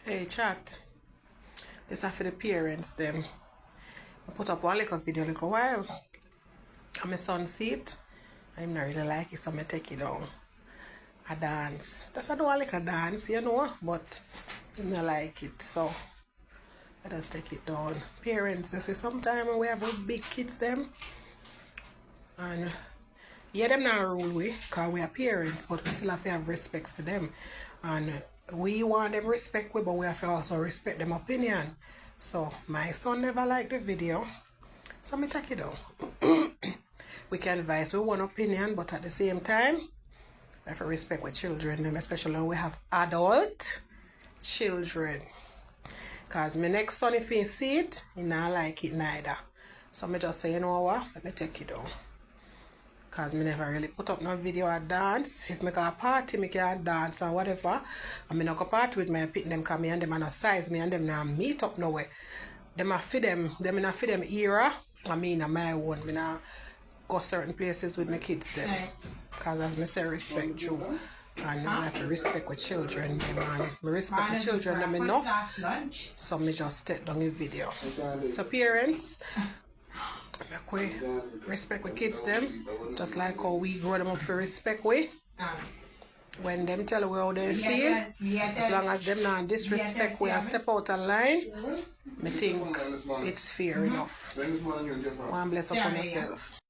Hey chat, this is for the parents them. I put up one little video a little while. And my son see it. I'm not really like it, so I take it down. I dance. That's I do a little dance, you know, but I'm not like it, so I just take it down. Parents, you see, sometimes we have big kids them. And yeah, them not rule we, because we are parents, but we still have to have respect for them. And we want them respect we, but we have to also respect them opinion. So my son never liked the video, so me take it down. We can advise with one opinion, but at the same time, we have to respect with children, especially when we have adult children. Because my next son, if he see it, he not like it neither. So me just say, you know what, let me take it down. Because I never really put up no video or dance. If I go a party, I can dance or whatever. And I not go party with my pit them because me and them are not size me and them not meet up nowhere. Them are for them not for them era. I mean my own. I not go certain places with my kids them. Because as I say, respect you. And I have to respect with children them, and I respect the children them enough. So I just take down a video. So parents, we respect with kids them, just like how we grow them up for respect we. When them tell we how they feel, as long as them not disrespect we and step out of line, I think it's fair enough. One bless upon yourself.